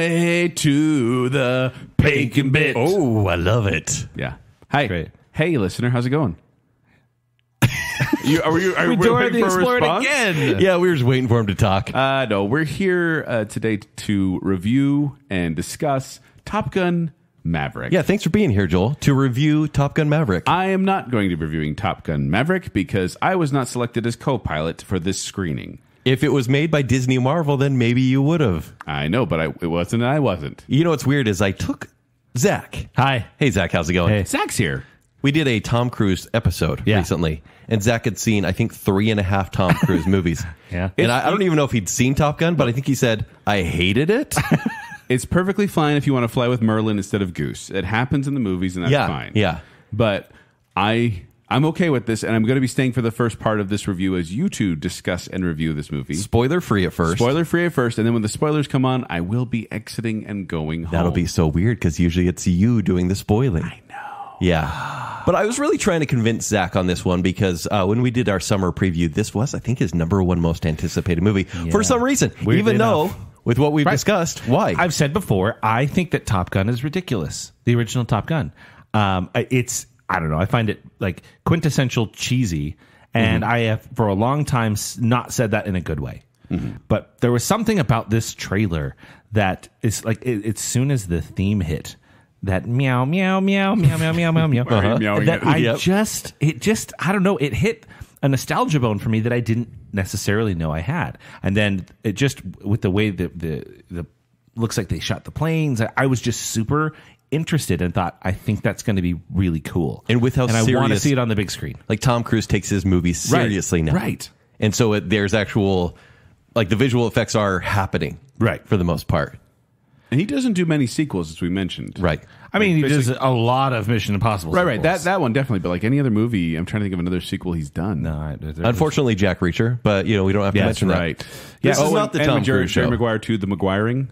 way to the BaconBit. Oh, I love it. Yeah. Hi. Great. Hey, listener. How's it going? Are we Dora the waiting for a Explorer response? again. Yeah, we were just waiting for him to talk. No, we're here today to review and discuss Top Gun Maverick. Yeah, thanks for being here, Joel, to review Top Gun Maverick. I am not going to be reviewing Top Gun Maverick because I was not selected as co-pilot for this screening. If it was made by Disney Marvel, then maybe you would have. I know, but it wasn't and I wasn't. You know what's weird is I took Zack. Hi. Hey, Zack, how's it going? Hey. Zach's here. We did a Tom Cruise episode recently, and Zack had seen, I think, 3.5 Tom Cruise movies. Yeah. And I don't even know if he'd seen Top Gun, but I think he said, I hated it. It's perfectly fine if you want to fly with Merlin instead of Goose. It happens in the movies, and that's fine. Yeah. But I'm okay with this, and I'm going to be staying for the first part of this review as you two discuss and review this movie. Spoiler free at first. Spoiler free at first, and then when the spoilers come on, I will be exiting and going home. That'll be so weird because usually it's you doing the spoiling. I know. Yeah. But I was really trying to convince Zack on this one because when we did our summer preview, this was, I think, his #1 most anticipated movie for some reason. Weirdly even enough. though, with what we've discussed, why? I've said before, I think that Top Gun is ridiculous. The original Top Gun. I don't know. I find it like quintessential cheesy. And I have for a long time not said that in a good way. But there was something about this trailer that is like, as soon as the theme hit, that meow, meow, meow, meow, meow, meow, meow, meow. Why are you meowing That at I don't know, it hit a nostalgia bone for me that I didn't necessarily know I had. And then it just, with the way the looks like they shot the planes, I was just super interested and thought, I think that's going to be really cool. And with how I want to serious- see it on the big screen. Like Tom Cruise takes his movies seriously now. Right. And so there's actual, like the visual effects are happening. Right. For the most part. And he doesn't do many sequels, as we mentioned. Right. I mean, he does a lot of Mission Impossible. Right. sequels. That one definitely. But like any other movie, I'm trying to think of another sequel he's done. No, Unfortunately, Jack Reacher, but we don't have to mention that. Right. This is not the Tom Cruise show. Jerry Maguire 2, The Maguiring.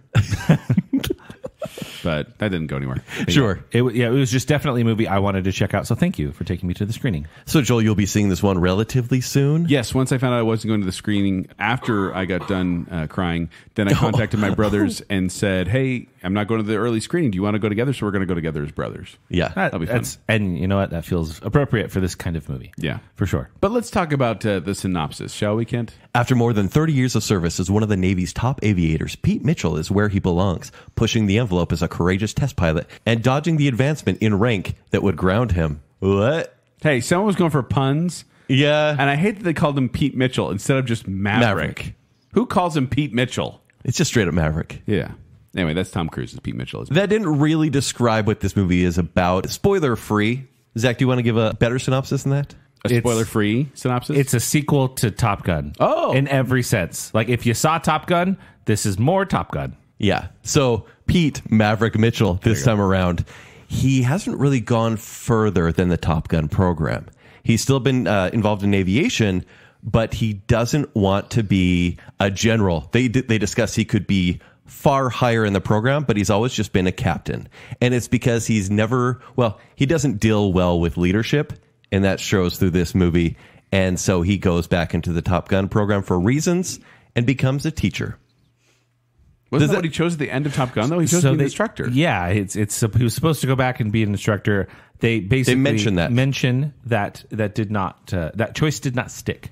But that didn't go anywhere. Sure. It was just definitely a movie I wanted to check out. So thank you for taking me to the screening. So, Joel, you'll be seeing this one relatively soon? Yes, once I found out I wasn't going to the screening after I got done crying, then I contacted my brothers and said, hey, I'm not going to the early screening. Do you want to go together? So we're going to go together as brothers. Yeah. That'll be fun. And you know what? That feels appropriate for this kind of movie. Yeah. For sure. But let's talk about the synopsis, shall we, Kent? After more than 30 years of service as one of the Navy's top aviators, Pete Mitchell is where he belongs, pushing the envelope as a courageous test pilot and dodging the advancement in rank that would ground him. What? Hey, someone was going for puns. Yeah. And I hate that they called him Pete Mitchell instead of just Maverick. Who calls him Pete Mitchell? It's just straight up Maverick. Yeah. Anyway, that's Tom Cruise's Pete Mitchell. That didn't really describe what this movie is about. Spoiler free. Zach, do you want to give a better synopsis than that? A spoiler-free synopsis? It's a sequel to Top Gun. Oh. In every sense. Like, if you saw Top Gun, this is more Top Gun. Yeah. So Pete Maverick Mitchell this time around, he hasn't really gone further than the Top Gun program. He's still been involved in aviation, but he doesn't want to be a general. They discuss he could be far higher in the program, but he's always just been a captain. And it's because he doesn't deal well with leadership, and that shows through this movie. And so he goes back into the Top Gun program for reasons and becomes a teacher. Wasn't that what he chose at the end of Top Gun, though? He chose to be an instructor. Yeah, he was supposed to go back and be an instructor. They basically mention that did not that choice did not stick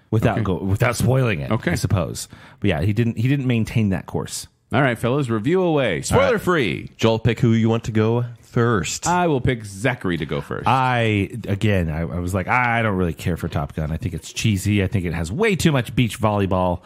without spoiling it. Okay. I suppose. But yeah, he didn't maintain that course. All right, fellas, review away. Spoiler-free. Joel, pick who you want to go first. I will pick Zachary to go first. I was like, I don't really care for Top Gun. I think it's cheesy. I think it has way too much beach volleyball.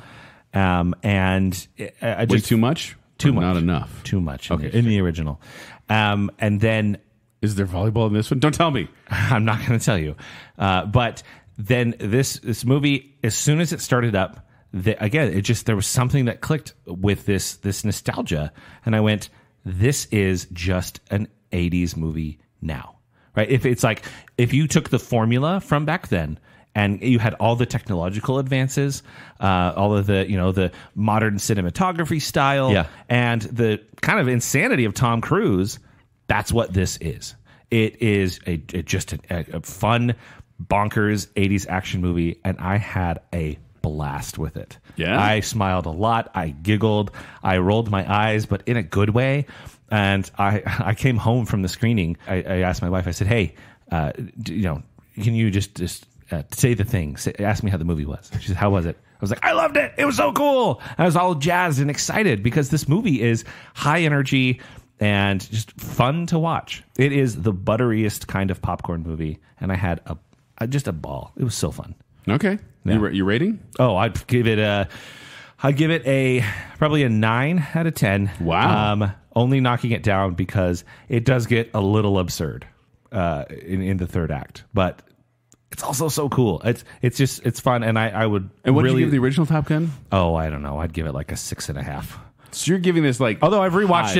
Way too much? Too much. Not enough? Too much Okay, in the original. And then... Is there volleyball in this one? Don't tell me. I'm not going to tell you. But then this movie, as soon as it started up, there was something that clicked with this nostalgia. And I went, this is just an 80s movie now. Right? If you took the formula from back then, and you had all the technological advances, all of the modern cinematography style, and the kind of insanity of Tom Cruise. That's what this is. It is just a fun, bonkers 80s action movie, and I had a blast with it. Yeah? I smiled a lot. I giggled. I rolled my eyes, but in a good way. And I came home from the screening. I asked my wife, I said, hey, can you just say the thing? Ask me how the movie was. She said, how was it? I was like, I loved it. It was so cool. I was all jazzed and excited because this movie is high energy and just fun to watch. It is the butteriest kind of popcorn movie, and I had just a ball. It was so fun. Okay. Yeah. You rating? Oh, I'd give it probably a 9 out of 10. Wow. Only knocking it down because it does get a little absurd in the third act, but it's also so cool. It's fun, and I would. And what really, did you give the original Top Gun? Oh, I don't know. I'd give it like a 6.5. So you're giving this like. Although I've rewatched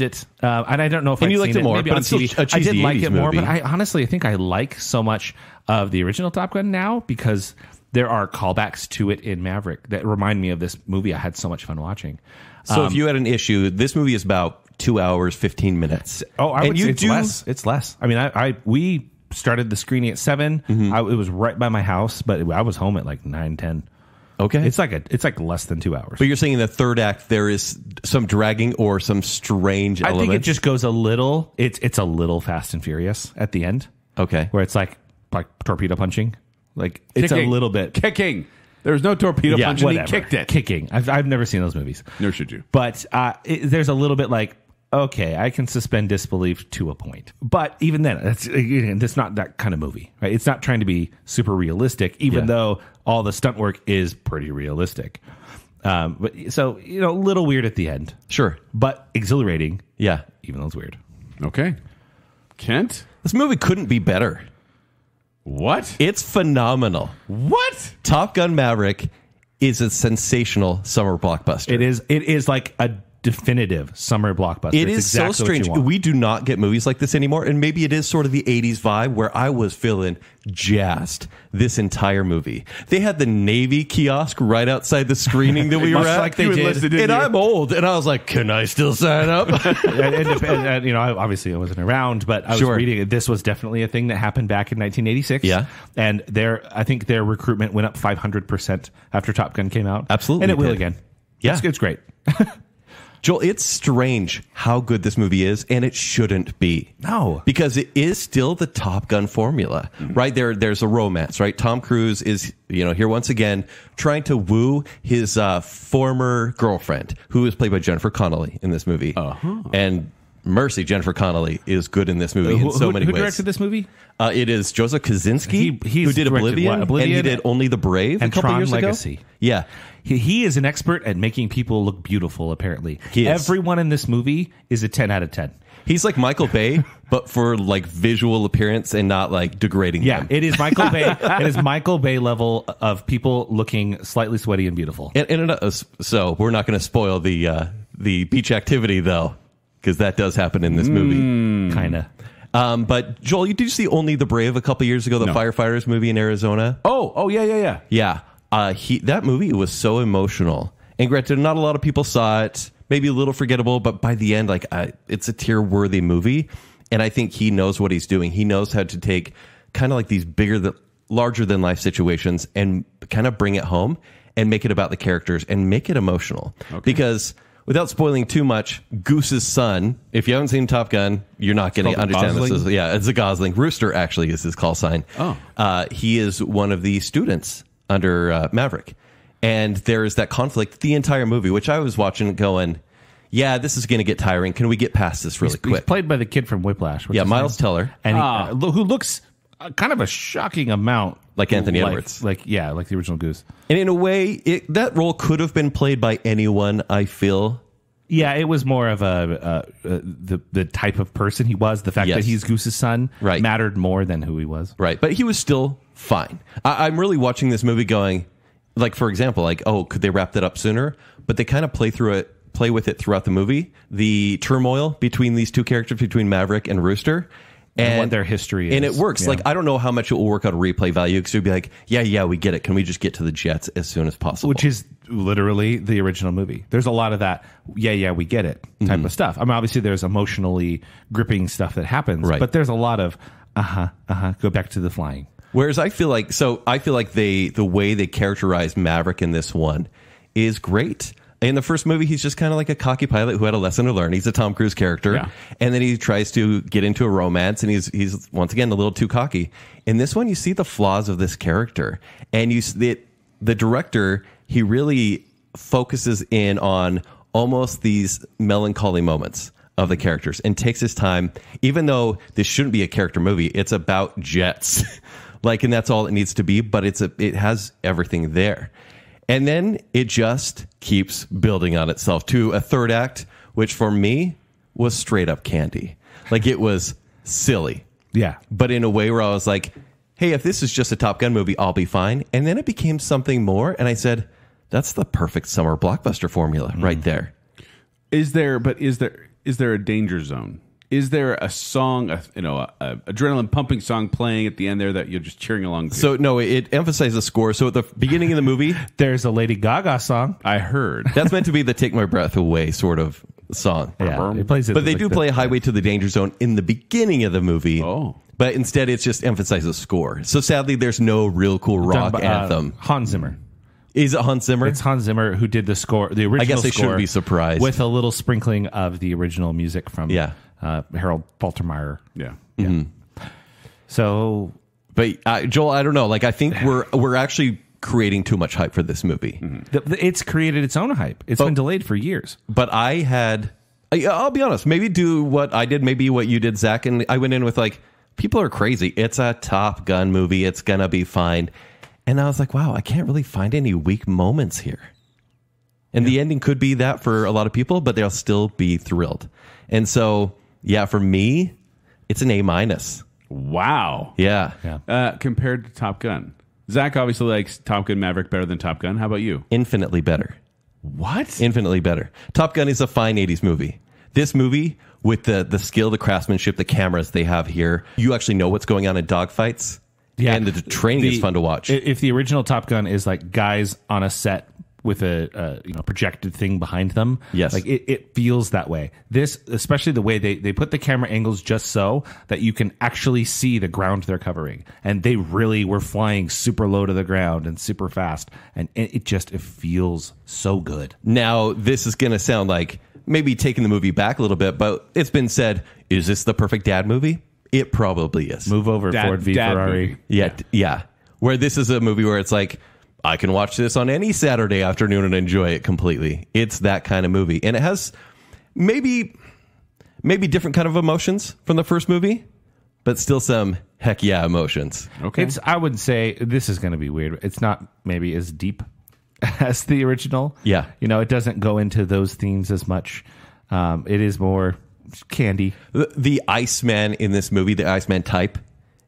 it, and I don't know if and you liked it more. Maybe but on it's TV. I did like it more, but I think I like so much of the original Top Gun now because there are callbacks to it in Maverick that remind me of this movie. I had so much fun watching. So if you had an issue, this movie is about 2 hours 15 minutes. Oh, I would say it's less. It's less. I mean, we started the screening at 7. Mm-hmm. It was right by my house, but I was home at like 9, 10. Okay, it's like less than 2 hours. But you're saying in the third act there is some dragging or some strange element? I think it just goes a little. It's a little Fast and Furious at the end. Okay, where it's like torpedo punching. Like it's kicking. A little bit kicking. There was no torpedo punching. Whatever. He kicked it. Kicking. I've never seen those movies. Nor should you. But there's a little bit like, okay, I can suspend disbelief to a point. But even then, that's not that kind of movie, right? It's not trying to be super realistic, even though all the stunt work is pretty realistic. But so, a little weird at the end. Sure. But exhilarating. Yeah. Even though it's weird. Okay. Kent? This movie couldn't be better. What? It's phenomenal. What? Top Gun Maverick is a sensational summer blockbuster. It is like a definitive summer blockbuster. It is exactly so strange. We do not get movies like this anymore, and maybe it is sort of the 80s vibe where I was feeling jazzed this entire movie. They had the Navy kiosk right outside the screening that we were at. Like they did. And I'm old, and I was like, can I still sign up? and obviously I wasn't around, but I was reading it. This was definitely a thing that happened back in 1986. Yeah. And I think their recruitment went up 500% after Top Gun came out. Absolutely. And it will again. Yeah. It's great. Joel, it's strange how good this movie is, and it shouldn't be. No. Because it is still the Top Gun formula, right? There's a romance, right? Tom Cruise is, here once again, trying to woo his former girlfriend, who is played by Jennifer Connelly in this movie. Uh-huh. And mercy, Jennifer Connelly is good in this movie in so many ways. Who directed this movie? It is Joseph Kosinski, who did Oblivion, and he did Only the Brave and a couple Tron years Legacy. ago. Yeah. He is an expert at making people look beautiful, apparently. He is. Everyone in this movie is a 10 out of 10. He's like Michael Bay, but for like visual appearance and not like degrading them. It is Michael Bay. It is Michael Bay level of people looking slightly sweaty and beautiful. So we're not going to spoil the beach activity, though, because that does happen in this movie. Kind of. But Joel, did you see Only the Brave a couple years ago, the firefighters movie in Arizona? Oh, yeah. Yeah. That movie was so emotional. And granted, not a lot of people saw it. Maybe a little forgettable, but by the end, it's a tear-worthy movie. And I think he knows what he's doing. He knows how to take kind of like these larger-than-life situations and kind of bring it home and make it about the characters and make it emotional. Okay. Because without spoiling too much, Goose's son, if you haven't seen Top Gun, you're not going to understand this. It's a Gosling. Rooster, actually, is his call sign. Oh. He is one of the students under Maverick. And there is that conflict the entire movie, which I was watching going, yeah, this is going to get tiring. Can we get past this really quick? He's played by the kid from Whiplash. Miles Teller. And who looks kind of a shocking amount like Anthony Edwards. Like the original Goose. And in a way, that role could have been played by anyone, I feel. Yeah, it was more of the type of person he was. The fact that he's Goose's son mattered more than who he was. Right, but he was still fine. I'm really watching this movie going, like, for example, like, could they wrap that up sooner? But they kind of play with it throughout the movie. The turmoil between these two characters, between Maverick and Rooster. And what their history is. And it works. Yeah. Like, I don't know how much it will work out a replay value, because it would be like, yeah, we get it. Can we just get to the jets as soon as possible? Which is literally the original movie. There's a lot of that, yeah, we get it type of stuff. I mean, obviously there's emotionally gripping stuff that happens, but there's a lot of, go back to the flying. Whereas I feel like the way they characterize Maverick in this one is great. In the first movie, he's just kind of like a cocky pilot who had a lesson to learn. He's a Tom Cruise character. Yeah. And then he tries to get into a romance, and he's once again a little too cocky. In this one, you see the flaws of this character. And the director, he really focuses in on almost these melancholy moments of the characters and takes his time, even though this shouldn't be a character movie. It's about jets. And that's all it needs to be, but it has everything there. And then it just keeps building on itself to a third act, which for me was straight up candy. It was silly. Yeah. But in a way where I was like, hey, if this is just a Top Gun movie, I'll be fine. And then it became something more. And I said, that's the perfect summer blockbuster formula right there. Is there a danger zone? Is there a song, a adrenaline pumping song playing at the end there that you're just cheering along to? So no, it emphasizes the score. So at the beginning of the movie, there's a Lady Gaga song. I heard that's meant to be the "Take My Breath Away" sort of song. Yeah, it plays it, but they do play "Highway to the Danger Zone" in the beginning of the movie. Oh, but instead it's just emphasizes score. So sadly, there's no real cool rock anthem. Hans Zimmer. Is it Hans Zimmer? It's Hans Zimmer who did the score, the original. I guess they score, shouldn't be surprised with a little sprinkling of the original music from Harold Faltermeyer. Yeah. So, but Joel, I don't know. I think we're actually creating too much hype for this movie. It's created its own hype. It's been delayed for years. But I'll be honest, maybe do what I did, maybe what you did, Zach, and I went in with people are crazy. It's a Top Gun movie. It's gonna be fine. And I was like, wow, I can't really find any weak moments here. And the ending could be that for a lot of people, but they'll still be thrilled. And so, for me, it's an A-. Wow. Yeah. Compared to Top Gun. Zach obviously likes Top Gun Maverick better than Top Gun. How about you? Infinitely better. What? Infinitely better. Top Gun is a fine 80s movie. This movie, with the skill, the craftsmanship, the cameras they have here, you actually know what's going on in dogfights. Yeah. And the training is fun to watch. If the original Top Gun is guys on a set with a projected thing behind them, yes, it feels that way. This, especially the way they put the camera angles just so that you can actually see the ground they're covering, and they really were flying super low to the ground and super fast, and it feels so good. Now this is going to sound like maybe taking the movie back a little bit, but it's been said, is this the perfect dad movie? It probably is. Move over, Ford v Ferrari. Yeah. Where this is a movie where it's I can watch this on any Saturday afternoon and enjoy it completely. It's that kind of movie. And it has maybe different kind of emotions from the first movie, but still some heck yeah emotions. Okay. I would say this is going to be weird. It's not maybe as deep as the original. Yeah. It doesn't go into those themes as much. It is more candy. The Iceman in this movie, the Iceman type,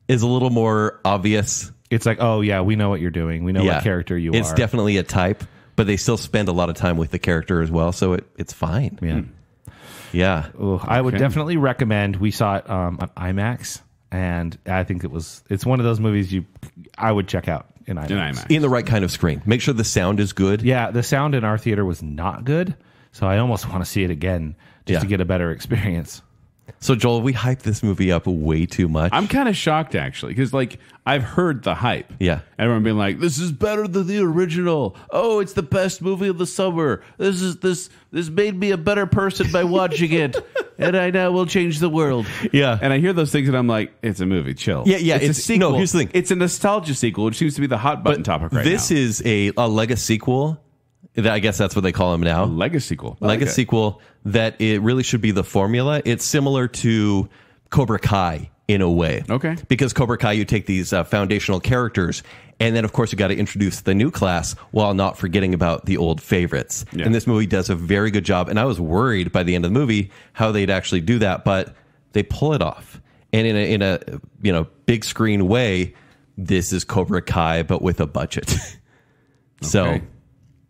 is a little more obvious. It's oh yeah, we know what you're doing. We know what character you are. It's definitely a type, but they still spend a lot of time with the character as well, so it's fine. Yeah. Yeah. I would definitely recommend. We saw it on IMAX, and I think it's one of those movies I would check out in IMAX. In the right kind of screen. Make sure the sound is good. Yeah, the sound in our theater was not good, so I almost want to see it again just to get a better experience. So, Joel, we hyped this movie up way too much. I'm kind of shocked, actually, because I've heard the hype. Yeah. Everyone being like, this is better than the original. Oh, it's the best movie of the summer. This made me a better person by watching it. And I now will change the world. Yeah. And I hear those things and I'm like, it's a movie. Chill. Yeah. It's a sequel. No, here's the thing. It's a nostalgia sequel, which seems to be the hot button topic right now. This is a legacyquel. I guess that's what they call them now. Legacyquel. Legacyquel, that it really should be the formula. It's similar to Cobra Kai in a way. Okay. Because Cobra Kai, you take these foundational characters, and then, of course, you got to introduce the new class while not forgetting about the old favorites. Yeah. And this movie does a very good job. And I was worried by the end of the movie how they'd actually do that, but they pull it off. And in a big screen way, this is Cobra Kai, but with a budget. So...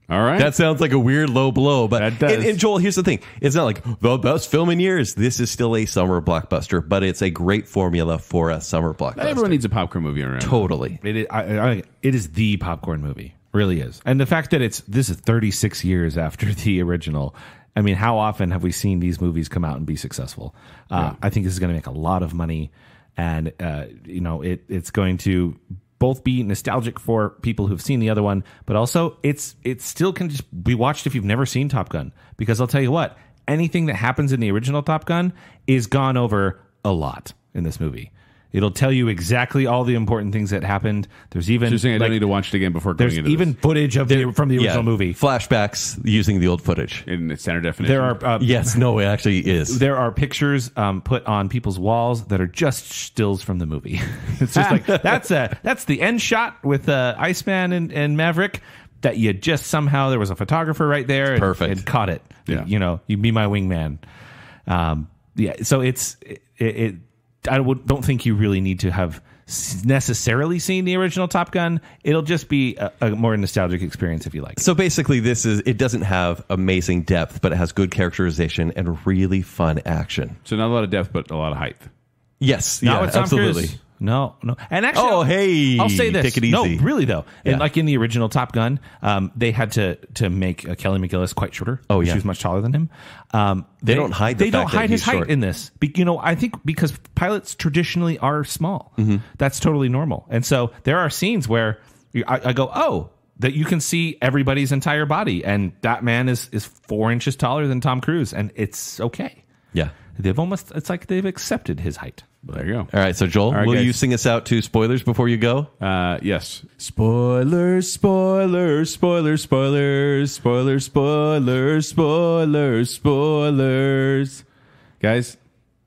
All right. That sounds like a weird low blow, but that does. And Joel, here's the thing. It's not like the best film in years. This is still a summer blockbuster, but it's a great formula for a summer blockbuster. Everyone needs a popcorn movie around. Totally. It is the popcorn movie. Really is. And the fact that this is 36 years after the original. I mean, how often have we seen these movies come out and be successful? I think this is going to make a lot of money. and it's going to both be nostalgic for people who've seen the other one, but also it still can just be watched if you've never seen Top Gun, because I'll tell you what, anything that happens in the original Top Gun is gone over a lot in this movie. It'll tell you exactly all the important things that happened. There's even So you're saying I don't need to watch it again before going into there's even this. footage of from the original movie. Flashbacks using the old footage. In standard definition. There are Yes, no, it actually is. there are pictures put on people's walls that are just stills from the movie. It's just like that's the end shot with Iceman and Maverick. That you just somehow there was a photographer right there and caught it. Yeah. You be my wingman. So it don't think you really need to have necessarily seen the original Top Gun. It'll just be a more nostalgic experience if you like it. So basically, it doesn't have amazing depth, but it has good characterization and really fun action. So not a lot of depth, but a lot of height. Yes, Not with Tom absolutely. Cruise. No. And actually, I'll say this. Take it easy. No, really though. Yeah. And like in the original Top Gun, they had to make Kelly McGillis quite shorter. Oh, yeah. She was much taller than him. They don't hide the They fact don't that hide his he's height short. in this. I think because pilots traditionally are small. Mm-hmm. That's totally normal. And so there are scenes where I go, oh, that you can see everybody's entire body, and that man is 4 inches taller than Tom Cruise, and it's okay. Yeah. It's like they've accepted his height. There you go. All right, so Joel, right, will guys. you sing us out to spoilers before you go? Yes. Spoilers, spoilers, spoilers, spoilers, spoilers, spoilers, spoilers, spoilers. Guys,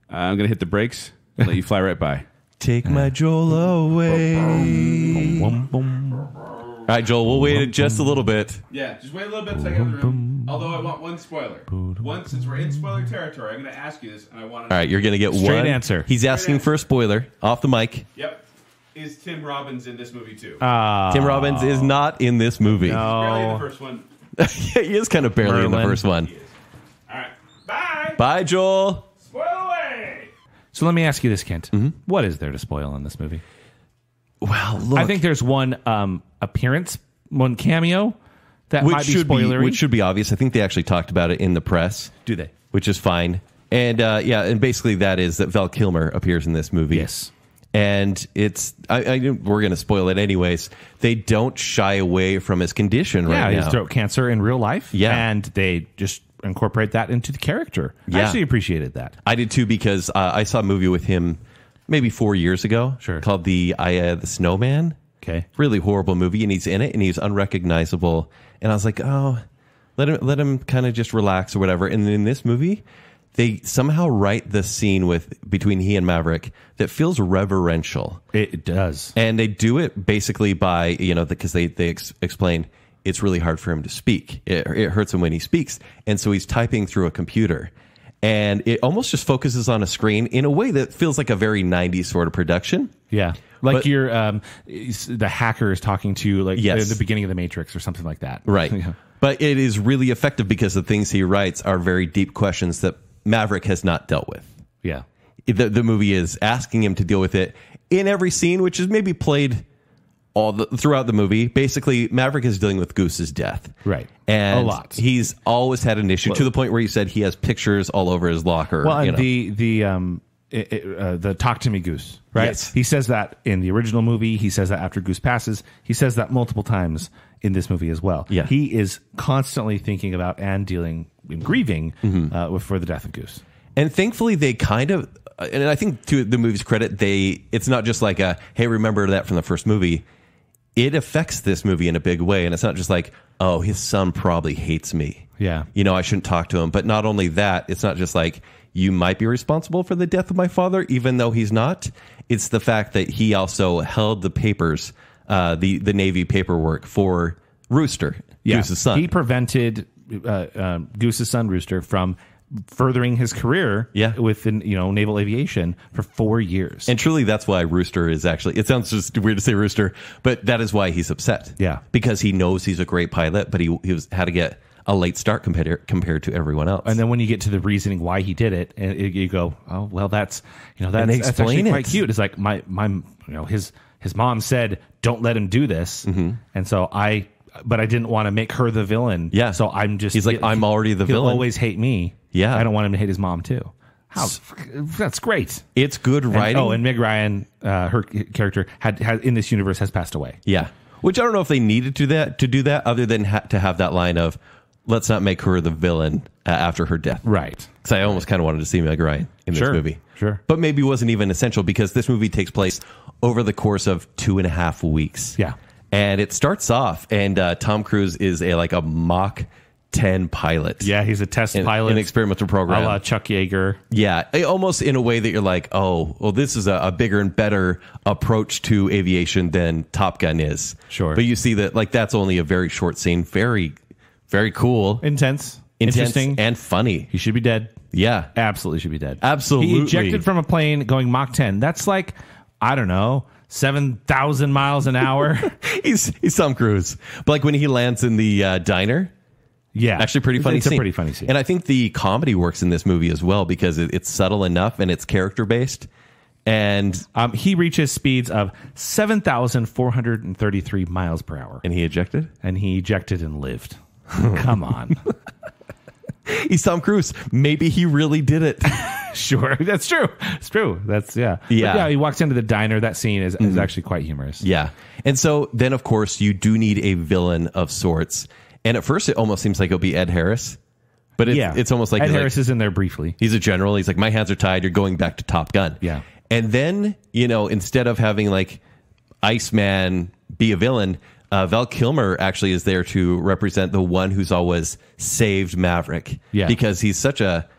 I'm going to hit the brakes and let you fly right by. Take my Joel away. All right, Joel, we'll wait just a little bit. Yeah, just wait a little bit so I get in the room. Although I want one spoiler. Since we're in spoiler territory, I'm going to ask you this, and I want to. All right, you're going to get Straight one answer. He's asking for a spoiler off the mic. Yep. Is Tim Robbins in this movie too? Tim Robbins is not in this movie. Barely in the first one. He is kind of barely in the Merlin. first one. All right. Bye. Bye, Joel. Spoil away. So let me ask you this, Kent. Mm-hmm. What is there to spoil in this movie? Well, look. I think there's one appearance, one cameo that might be spoilery. Which should be obvious. I think they actually talked about it in the press. Do they? Which is fine. And and basically that is that Val Kilmer appears in this movie. Yes. And it's we're going to spoil it anyways. They don't shy away from his condition right He now. has throat cancer in real life. Yeah. And they just incorporate that into the character. I Yeah. actually appreciated that. I did too, because I saw a movie with him maybe 4 years ago. Sure. Called the Snowman. Okay. Really horrible movie, and he's in it, and he's unrecognizable. And I was like, oh, let him kind of just relax or whatever. And then in this movie, they somehow write the scene between he and Maverick that feels reverential. It does. And they do it basically by, because they explain it's really hard for him to speak. It hurts him when he speaks. And so he's typing through a computer. And it almost just focuses on a screen in a way that feels like a very 90s sort of production. Yeah. Like But- you're the hacker is talking to you like Yes. in the beginning of the Matrix or something like that. Right. Yeah. But it is really effective because the things he writes are very deep questions that Maverick has not dealt with. Yeah. The movie is asking him to deal with it in every scene, which is maybe played throughout the movie. Basically, Maverick is dealing with Goose's death. Right. And A lot. he's always had an issue to the point where he said he has pictures all over his locker. Well, and you know. the talk to me goose, right? Yes. He says that in the original movie. He says that after Goose passes. He says that multiple times in this movie as well. Yeah. He is constantly thinking about and dealing and grieving for the death of Goose. And thankfully, they kind of, and I think to the movie's credit, it's not just like hey, remember that from the first movie. It affects this movie in a big way. And it's not just like, oh, his son probably hates me. Yeah. I shouldn't talk to him. But not only that, it's not just like, you might be responsible for the death of my father, even though he's not. It's the fact that he also held the papers, the Navy paperwork for Rooster, Goose's son. He prevented Goose's son Rooster from furthering his career within naval aviation for 4 years. And truly, that's why Rooster is actually, it sounds just weird to say Rooster, but that is why he's upset. Yeah. Because he knows he's a great pilot, but he had to get a late start compared to everyone else. And then when you get to the reasoning why he did it, and you go, oh well, that's they that's actually explain quite it. cute. It's like my his mom said, don't let him do this, and so but I didn't want to make her the villain. Yeah. So I'm just He's like, I'm already the he'll villain. always hate me. Yeah. I don't want him to hate his mom too. That's great. It's good writing. And Meg Ryan, her character, had in this universe has passed away. Yeah. Which I don't know if they needed to do that other than to have that line of, let's not make her the villain after her death. Right. Because I almost kind of wanted to see Meg Ryan in this movie. Sure. But maybe it wasn't even essential because this movie takes place over the course of 2.5 weeks. Yeah. And it starts off, and Tom Cruise is a Mach 10 pilot. Yeah, he's a test pilot. An experimental program. A la Chuck Yeager. Yeah, almost in a way that you're like, oh, well, this is a bigger and better approach to aviation than Top Gun is. Sure. But you see that, that's only a very short scene. Very, very cool. Intense. Interesting. And funny. He should be dead. Yeah. Absolutely should be dead. Absolutely. He ejected from a plane going Mach 10. That's like, I don't know, 7,000 miles an hour. He's Tom Cruise. But when he lands in the diner... Yeah, actually, pretty funny. It's a pretty funny scene, and I think the comedy works in this movie as well because it's subtle enough and it's character based. And he reaches speeds of 7,433 miles per hour, and he ejected, and lived. Come on, he's Tom Cruise. Maybe he really did it. Sure, that's true. It's true. That's yeah. But yeah, he walks into the diner. That scene is actually quite humorous. Yeah, and so then of course you do need a villain of sorts. And at first, it almost seems like it'll be Ed Harris. But it's almost like... Ed Harris is in there briefly. He's a general. He's like, my hands are tied. You're going back to Top Gun. Yeah. And then, instead of having Iceman be a villain, Val Kilmer actually is there to represent the one who's always saved Maverick. Yeah. Because he's such a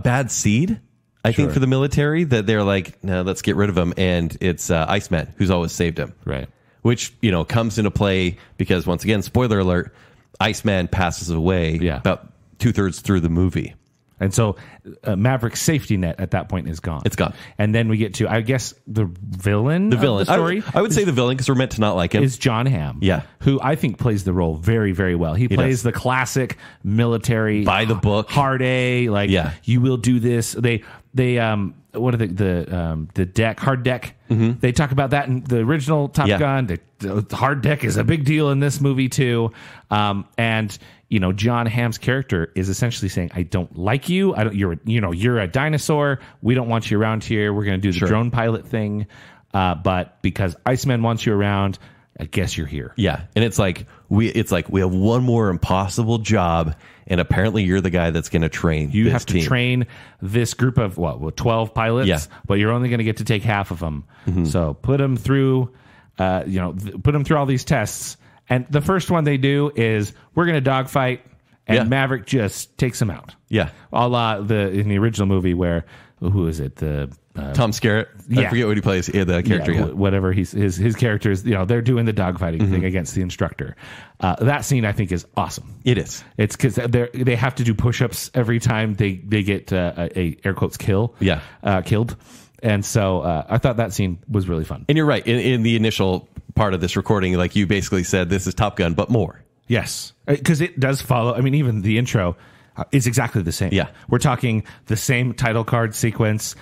bad seed, I think, for the military, that they're like, no, let's get rid of him. And it's Iceman who's always saved him. Right. Which, comes into play because, once again, spoiler alert, Iceman passes away about 2/3 through the movie. And so Maverick's safety net at that point is gone. It's gone. And then we get to, I guess, the villain of the story. I would say the villain because we're meant to not like him. Is John Hamm. Yeah. Who I think plays the role very, very well. He plays the classic military. By the book. Hard A. You will do this. They what are the deck, hard deck. Mm-hmm. They talk about that in the original Top Gun. The hard deck is a big deal in this movie too. And John Hamm's character is essentially saying, I don't like you. You're a dinosaur. We don't want you around here. We're going to do the drone pilot thing. But because Iceman wants you around, I guess you're here. Yeah. And it's like we have one more impossible job, and apparently you're the guy that's going to train. You have to train this group of 12 pilots, but you're only going to get to take half of them. Mm-hmm. So put them through all these tests. And the first one they do is we're going to dogfight, and Maverick just takes him out. Yeah. A la in the original movie where, who is it? Tom Skerritt. I forget what he plays. Yeah, the character. Whatever his character is, they're doing the dogfighting thing against the instructor. That scene I think is awesome. It is. It's because they have to do push-ups every time they get a air quotes killed. And so I thought that scene was really fun. And you're right. In the initial part of this recording, you basically said this is Top Gun, but more. Yes, because it does follow. I mean, even the intro is exactly the same. Yeah, we're talking the same title card sequence.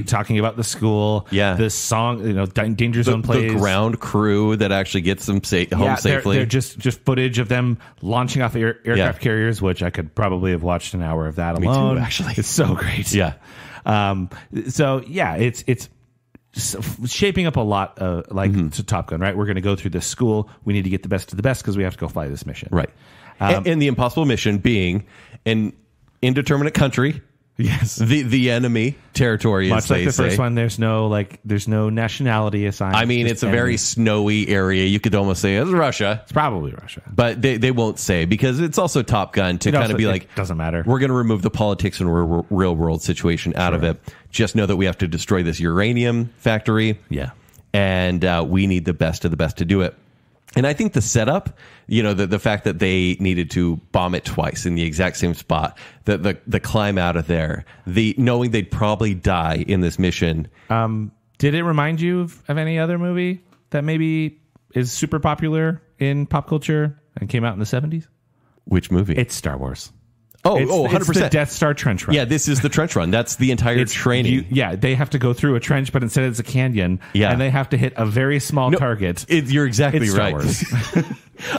Talking about the school. Yeah, the song. Danger Zone plays. The ground crew that actually gets them home safely. They're just footage of them launching off aircraft carriers, which I could probably have watched an hour of that alone. Me too, actually, it's so great. Yeah. It's shaping up a lot to Top Gun, right? We're going to go through this school. We need to get the best of the best because we have to go fly this mission. Right. And the impossible mission being an indeterminate country. Yes. The enemy territory, much like the first one. There's no nationality assigned. I mean, it's a very snowy area. You could almost say it's Russia. It's probably Russia, but they won't say because it's also Top Gun to kind of be like, doesn't matter. We're going to remove the politics and real world situation out of it. Just know that we have to destroy this uranium factory. Yeah, and we need the best of the best to do it. And I think the setup, the fact that they needed to bomb it twice in the exact same spot, the climb out of there, the knowing they'd probably die in this mission. Did it remind you of any other movie that maybe is super popular in pop culture and came out in the 70s? Which movie? It's Star Wars. 100%. It's the Death Star trench run. Yeah, this is the trench run. That's the entire training. They have to go through a trench, but instead it's a canyon. Yeah. And they have to hit a very small target. You're exactly right.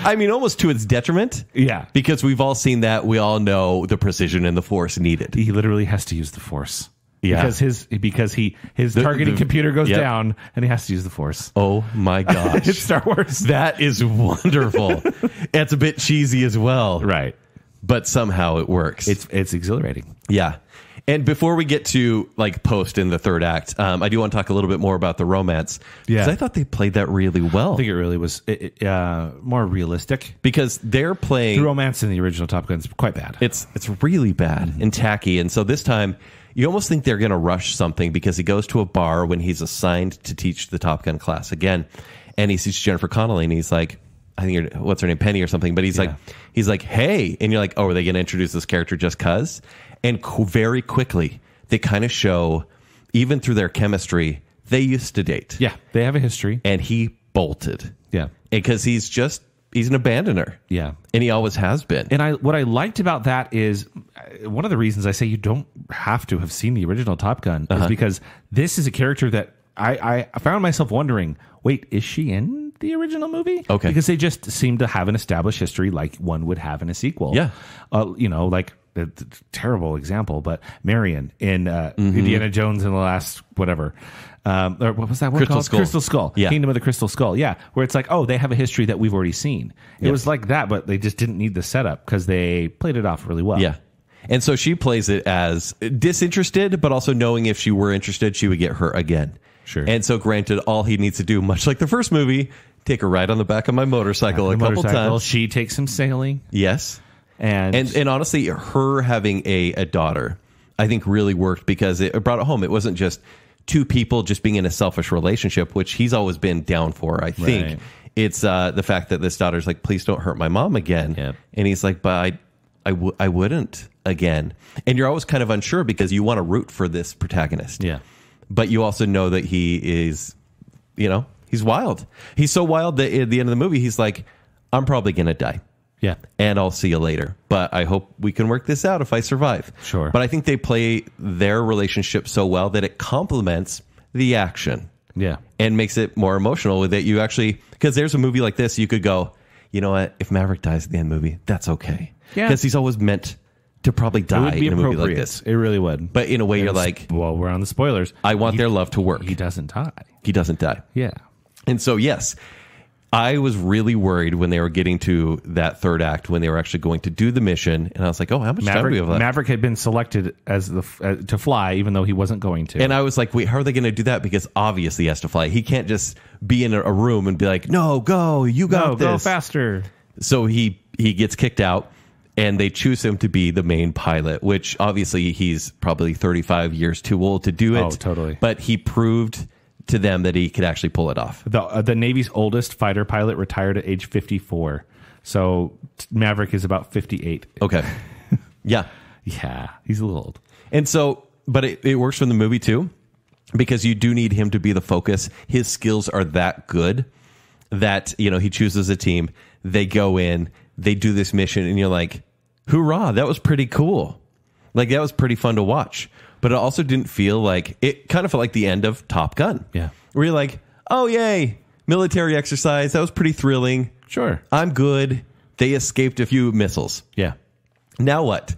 I mean, almost to its detriment. Yeah. Because we've all seen that. We all know the precision and the force needed. He literally has to use the force. Yeah. because his targeting computer goes down and he has to use the Force. Oh my gosh. It's Star Wars. That is wonderful. It's a bit cheesy as well. Right. But somehow it works. It's exhilarating. Yeah. And before we get to like post in the third act, I do want to talk a little bit more about the romance. Because I thought they played that really well. I think it really was more realistic. Because they're playing... The romance in the original Top Gun is quite bad. It's really bad and tacky. And so this time, you almost think they're going to rush something because he goes to a bar when he's assigned to teach the Top Gun class again. And he sees Jennifer Connelly and he's like... I think what's her name, Penny or something, but he's like, hey, and you're like, oh, are they going to introduce this character just cuz? And very quickly, they kind of show, even through their chemistry, they used to date. Yeah, they have a history. And he bolted. Yeah. Because he's an abandoner. Yeah. And he always has been. And what I liked about that is, one of the reasons I say you don't have to have seen the original Top Gun is because this is a character that I found myself wondering, wait, is she in the original movie? Okay. Because they just seem to have an established history like one would have in a sequel. Yeah. Like a terrible example, but Marion in Indiana Jones and the Last whatever. Or what was that one called? Skull. Crystal Skull. Yeah. Kingdom of the Crystal Skull. Yeah. Where it's like, oh, they have a history that we've already seen. It was like that, but they just didn't need the setup because they played it off really well. Yeah. And so she plays it as disinterested, but also knowing if she were interested, she would get hurt again. Sure. And so granted, all he needs to do, much like the first movie, take a ride on the back of my motorcycle a couple times. She takes some sailing. Yes. And honestly, her having a daughter, I think really worked because it brought it home. It wasn't just two people just being in a selfish relationship, which he's always been down for, I think. Right. It's the fact that this daughter's like, please don't hurt my mom again. Yep. And he's like, but I wouldn't again. And you're always kind of unsure because you want to root for this protagonist. Yeah. But you also know that he is, he's wild. He's so wild that at the end of the movie, he's like, I'm probably going to die. Yeah. And I'll see you later. But I hope we can work this out if I survive. Sure. But I think they play their relationship so well that it complements the action. Yeah. And makes it more emotional with it. You actually, because there's a movie like this, you could go, you know what? If Maverick dies at the end of the movie, that's okay. Yeah. Because he's always meant to probably die in a movie like this. It really would. But in a way, you're like... Well, we're on the spoilers. I want their love to work. He doesn't die. He doesn't die. Yeah. And so, yes, I was really worried when they were getting to that third act, when they were actually going to do the mission. And I was like, oh, how much time do we have left? Maverick had been selected as to fly, even though he wasn't going to. And I was like, wait, how are they going to do that? Because obviously he has to fly. He can't just be in a room and be like, no, go, you got this. Go faster. So he gets kicked out. And they choose him to be the main pilot, which obviously he's probably 35 years too old to do it. Oh, totally. But he proved to them that he could actually pull it off. The Navy's oldest fighter pilot retired at age 54. So Maverick is about 58. Okay. Yeah. Yeah, he's a little old. And so, but it works for the movie too, because you do need him to be the focus. His skills are that good that, he chooses a team. They go in. They do this mission and you're like, hoorah, that was pretty cool. Like, that was pretty fun to watch. But it also didn't feel like, it kind of felt like the end of Top Gun. Yeah. Where you're like, oh, yay, military exercise. That was pretty thrilling. Sure. I'm good. They escaped a few missiles. Yeah. Now what?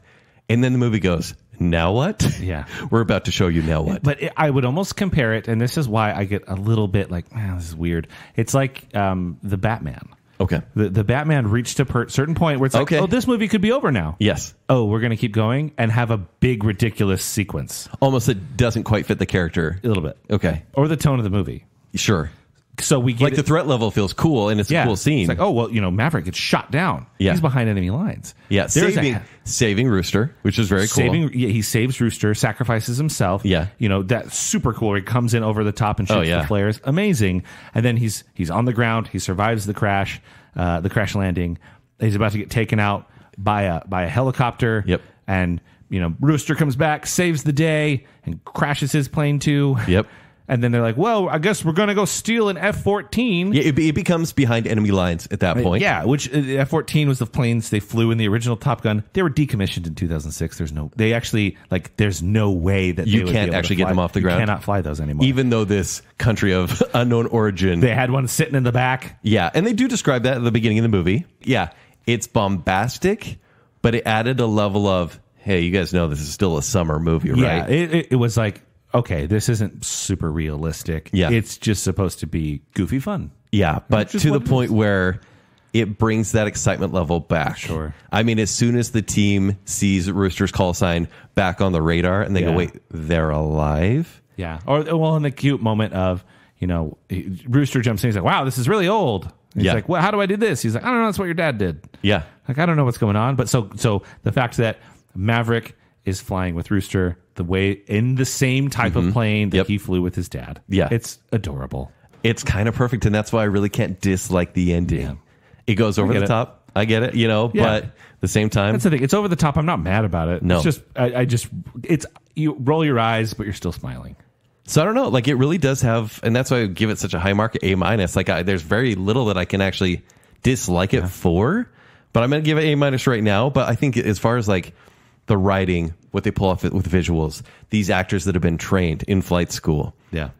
And then the movie goes, now what? Yeah. We're about to show you now what. But I would almost compare it, and this is why I get a little bit like, man, this is weird. It's like the Batman. Okay. The Batman reached a certain point where it's like, oh, this movie could be over now. Yes. Oh, we're going to keep going and have a big, ridiculous sequence. Almost it doesn't quite fit the character. A little bit. Okay. Or the tone of the movie. Sure. So we get the threat level feels cool and it's a cool scene. It's like, oh, well, Maverick gets shot down. Yeah. He's behind enemy lines. Yeah. Saving Rooster, which is very cool. He saves Rooster, sacrifices himself. Yeah. That's super cool. He comes in over the top and shoots the flares. Amazing. And then he's on the ground. He survives the crash landing. He's about to get taken out by a helicopter. Yep. And, Rooster comes back, saves the day, and crashes his plane too. Yep. And then they're like, well, I guess we're going to go steal an F-14. Yeah, it becomes behind enemy lines at that point. Yeah, which F-14 was the planes they flew in the original Top Gun. They were decommissioned in 2006. There's no way that you can't actually get them off the ground. You cannot fly those anymore. Even though this country of unknown origin. They had one sitting in the back. Yeah, and they do describe that at the beginning of the movie. Yeah, it's bombastic, but it added a level of, hey, you guys know this is still a summer movie, right? Yeah, it was like, okay, this isn't super realistic. Yeah. It's just supposed to be goofy fun. Yeah, but Which is to the what it point is. where it brings that excitement level back. Sure. I mean, as soon as the team sees Rooster's call sign back on the radar and they go, Yeah. wait, they're alive? Yeah. Or, well, in the cute moment of, Rooster jumps in. He's like, wow, this is really old. He's Yeah. like, well, how do I do this? He's like, I don't know. That's what your dad did. Yeah. Like, I don't know what's going on. But so the fact that Maverick is flying with Rooster the way in the same type of plane that Yep. he flew with his dad. Yeah. It's adorable. It's kind of perfect, and that's why I really can't dislike the ending. Yeah. It goes over get the it. top. I get it, Yeah. but at the same time, That's the thing. It's over the top. I'm not mad about it. No. It's just, it's, you roll your eyes, but you're still smiling. so I don't know. Like, it really does have, and that's why I give it such a high mark, A-. Like, there's very little that I can actually dislike it for, but I'm going to give it A- right now. But I think as far as like the writing, what they pull off with visuals, these actors that have been trained in flight school, Yeah.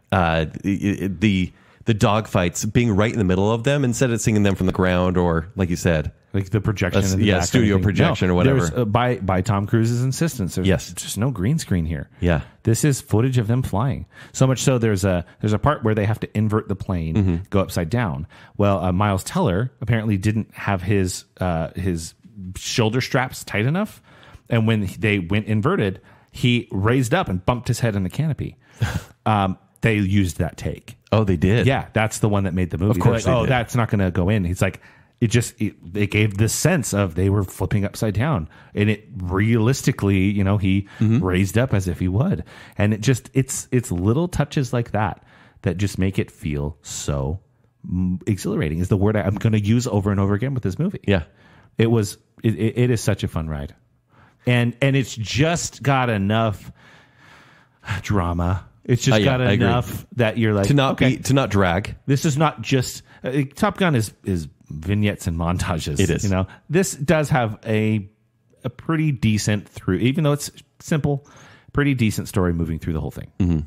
The dog fights being right in the middle of them instead of seeing them from the ground or, like you said, Like the projection. in the back and studio everything. projection or whatever. There's, by Tom Cruise's insistence, there's Yes. just no green screen here. Yeah. This is footage of them flying. So much so there's a part where they have to invert the plane, go upside down. Well, Miles Teller apparently didn't have his shoulder straps tight enough, and when they went inverted, he raised up and bumped his head in the canopy. They used that take. Oh, they did. Yeah, that's the one that made the movie. Of course They're like, they did. that's not going to go in. He's like, it gave the sense of they were flipping upside down, and it realistically, he raised up as if he would, and it's little touches like that just make it feel so exhilarating. Is the word I'm going to use over and over again with this movie. Yeah. It is such a fun ride, and it's just got enough drama. It's just got I agree. enough that you're like, To not okay, to not drag. this is not just Top Gun is vignettes and montages. It is. This does have a pretty decent through, even though it's simple, pretty decent story moving through the whole thing.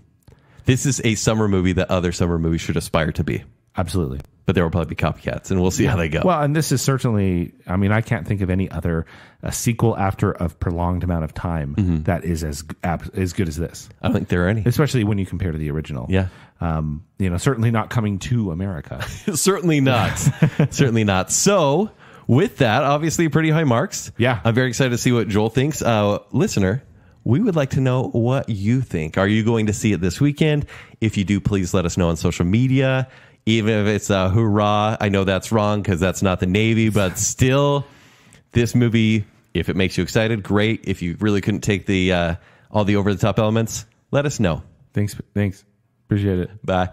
This is a summer movie that other summer movies should aspire to be. Absolutely. But there will probably be copycats, and we'll see how they go. Well, and this is certainly, I can't think of any other sequel after a prolonged amount of time that is as good as this, I don't think there are any. especially when you compare to the original. Yeah. Certainly not coming to America. Certainly not. Certainly not. So, with that, obviously pretty high marks. Yeah. I'm very excited to see what Joel thinks. Listener, we would like to know what you think. Are you going to see it this weekend? If you do, please let us know on social media. Even if it's a hoorah, I know that's wrong because that's not the Navy, but still, this movie, if it makes you excited, great. If you really couldn't take the all the over-the-top elements, let us know. Thanks. Appreciate it. Bye.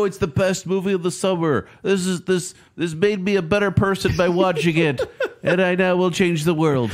It's the best movie of the summer. This made me a better person by watching it, and I now will change the world.